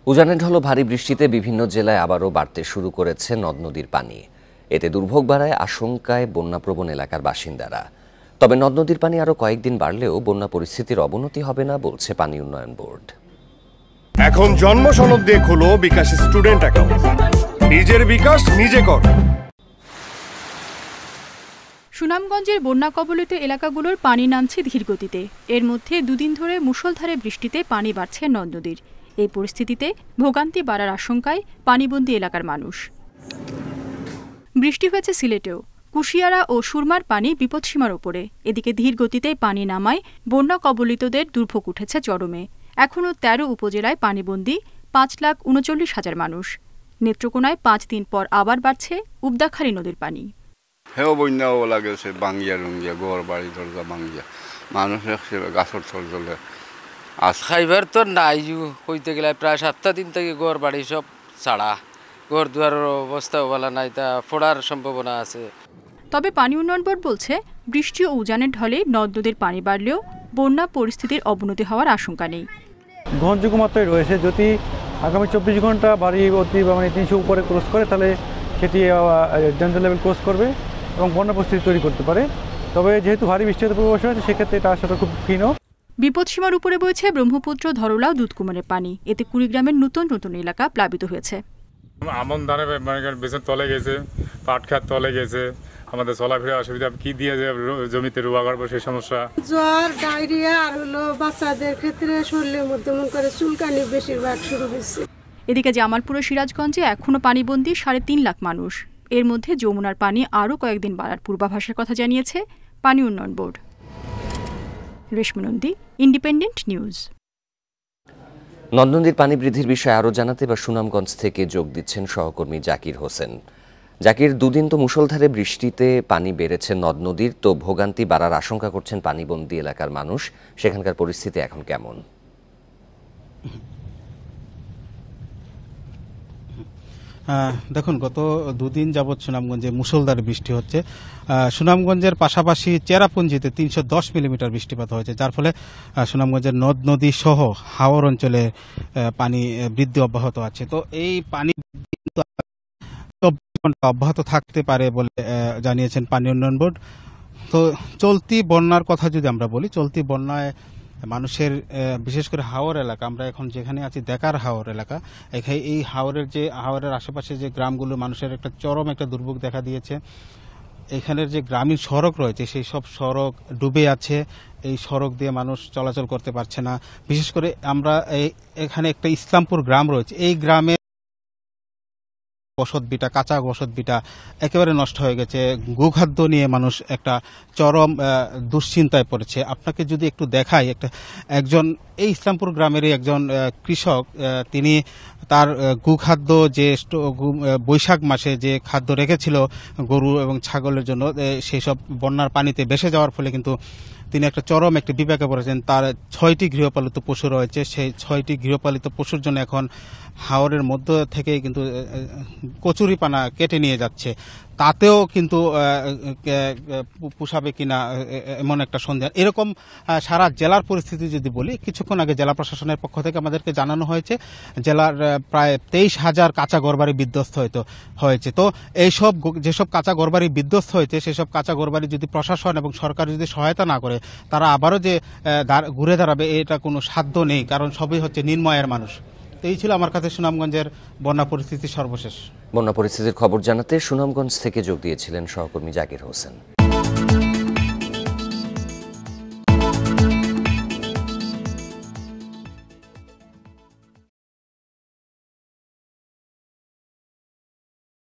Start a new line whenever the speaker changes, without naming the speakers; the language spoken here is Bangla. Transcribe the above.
উজানে ঢলো ভারী বৃষ্টিতে বিভিন্ন জেলায় আবারও বাড়তে শুরু করেছে নদ নদীর পানি। এতে দুর্ভোগ বাড়ায় আশঙ্কায় বন্যাপ্রবণ এলাকার বাসিন্দারা। তবে নদ নদীর পানি আরও কয়েকদিন বাড়লেও বন্যা পরিস্থিতির অবনতি হবে না বলছে পানি উন্নয়ন বোর্ড।
এখন জন্ম সনদ দিয়ে খোলো বিকাশ স্টুডেন্ট অ্যাকাউন্ট। নিজের বিকাশ নিজে কর।
সুনামগঞ্জের বন্যা কবলিত এলাকাগুলোর পানি নামছে ধীরগতিতে। এর মধ্যে দুদিন ধরে মুষলধারে বৃষ্টিতে পানি বাড়ছে নদ নদীর। এই পরিস্থিতিতে ভোগান্তি বাড়ার আশঙ্কায় পানিবন্দী এলাকার মানুষ। বৃষ্টি হয়েছে সিলেটেও। কুশিয়ারা ও সুরমার পানি বিপদসীমার ওপরে। এদিকে ধীর গতিতে পানি নামায় বন্যা কবলিতদের দুর্ভোগ উঠেছে চরমে। এখনও ১৩ উপজেলায় পানিবন্দী ৫,৩৯,০০০ মানুষ। নেত্রকোনায় ৫ দিন পর আবার বাড়ছে উবদাখালী নদীর পানি।
হেও বন্যাও লাগেছে, বাঙ্গিয়া রুঙ্গিয়া ঘর বাড়ি দরজা বাঙ্গিয়া মানুষ গাছর থর চলে
খাইবার তো নাই হইতে গেলে প্রায় ৭টা দিন থেকে ঘর বাড়ি সব ছাড়া, ঘর দুয়ারের অবস্থাও ভালো নাই, তা ফোড়ার সম্ভাবনা আছে।
তবে পানি উন্নয়ন বোর্ড বলছে, বৃষ্টি ও উজানের ঢলে নদ নদীর পানি বাড়লেও বন্যা পরিস্থিতির অবনতি হওয়ার আশঙ্কা নেই।
গ্রহণযোগ্য মাত্রায় রয়েছে। যদি আগামী ২৪ ঘন্টা বাড়ি অতি মানে ৩০০ উপরে ক্রস করে তাহলে সেটি ডেঞ্জার লেভেল ক্রস করবে এবং বন্যা পরিস্থিতি তৈরি করতে পারে। তবে যেহেতু ভারী বৃষ্টি হতে পূর্বাভাস আছে, সেক্ষেত্রে এটা আসলে খুব ক্ষীণ।
বিপদসীমার উপরে বইছে ব্রহ্মপুত্র, ধরলা ও দুধকুমারের পানি। এতে কুড়িগ্রামের নতুন নতুন এলাকা প্লাবিত হয়েছে।
আমন ধানে বেসন তলে গেছে, পাট খাত তলে গেছে, আমাদের চলাফেরা অসুবিধা, কি দিয়ে জমিতে রোয়া করবো সেই সমস্যা।
জ্বর, ডায়রিয়া আর হলো বাচ্চাদের ক্ষেত্রে শরীরের মধ্যে মন করে চুলকানি বেশিরভাগ শুরু হয়েছে।
এদিকে জামালপুর ও সিরাজগঞ্জে এখনও পানিবন্দী ৩.৫ লাখ মানুষ। এর মধ্যে যমুনার পানি আরও কয়েকদিন বাড়ার পূর্বাভাসের কথা জানিয়েছে পানি উন্নয়ন board. Reshma Nandi, independent news.
নদ নদীর পানি বৃদ্ধির বিষয়ে আরও জানাতে এবার সুনামগঞ্জ থেকে যোগ দিচ্ছেন সহকর্মী জাকির হোসেন। জাকির, দুদিন তো মুষলধারে বৃষ্টিতে পানি বেড়েছে নদ নদীর, তো ভোগান্তি বাড়ার আশঙ্কা করছেন পানিবন্দী এলাকার মানুষ। সেখানকার পরিস্থিতি এখন কেমন?
দেখুন, গত দুদিন যাবৎ সুনামগঞ্জে মুষলধারে বৃষ্টি হচ্ছে। সুনামগঞ্জের পাশাপাশি চেরাপুঞ্জিতে ৩১০ মিলিমিটার বৃষ্টিপাত হয়েছে, যার ফলে সুনামগঞ্জের নদ নদী সহ হাওর অঞ্চলে পানি বৃদ্ধি অব্যাহত আছে। তো এই পানি অব্যাহত থাকতে পারে বলে জানিয়েছেন পানি উন্নয়ন বোর্ড। তো চলতি বন্যার কথা যদি আমরা বলি, চলতি বন্যায় মানুষের বিশেষ করে হাওর এলাকা, আমরা এখন যেখানে আছি দেকার হাওর এলাকা, এখানে এই হাওরের আশেপাশে যে গ্রামগুলো, মানুষের একটা চরম একটা দুর্ভোগ দেখা দিয়েছে। এখানের যে গ্রামীণ সড়ক রয়েছে সেই সব সড়ক ডুবে আছে। এই সড়ক দিয়ে মানুষ চলাচল করতে পারছে না। বিশেষ করে আমরা এখানে একটা ইসলামপুর গ্রাম রয়েছে, এই গ্রামে বসতভিটা, কাঁচা বসতভিটা একেবারে নষ্ট হয়ে গেছে। গোখাদ্য নিয়ে মানুষ একটা চরম দুশ্চিন্তায় পড়েছে। আপনাকে যদি একটু দেখাই, একজন এই ইসলামপুর গ্রামেরই একজন কৃষক, তিনি তার গোখাদ্য যে বৈশাখ মাসে যে খাদ্য রেখেছিল গরু এবং ছাগলের জন্য, সেই সব বন্যার পানিতে ভেসে যাওয়ার ফলে কিন্তু তিনি একটা চরম একটা বিপাকে পড়েছেন। তার ৬টি গৃহপালিত পশু রয়েছে, সেই 6টি গৃহপালিত পশুর জন্য এখন হাওরের মধ্য থেকে কিন্তু কচুরিপানা কেটে নিয়ে যাচ্ছে। তাতেও কিন্তু পোষাবে কিনা এমন একটা সন্দেহ। এরকম সারা জেলার পরিস্থিতি যদি বলি, কিছুক্ষণ আগে জেলা প্রশাসনের পক্ষ থেকে আমাদেরকে জানানো হয়েছে জেলার প্রায় ২৩,০০০ কাঁচা ঘরবাড়ি বিধ্বস্ত হয়েছে। তো এইসব যেসব কাঁচা ঘরবাড়ি বিধ্বস্ত হয়েছে, সেসব কাঁচা ঘরবাড়ি যদি প্রশাসন এবং সরকার যদি সহায়তা না করে, তারা আবারও যে ঘুরে দাঁড়াবে এটা কোনো সাধ্য নেই, কারণ সবই হচ্ছে নিম্নআয়ের মানুষ। এই ছিল আমার কাছে সুনামগঞ্জের বন্যা পরিস্থিতির সর্বশেষ।
বন্যা পরিস্থিতির খবর জানাতে সুনামগঞ্জ থেকে যোগ দিয়েছিলেন সহকর্মী জাকির হোসেন।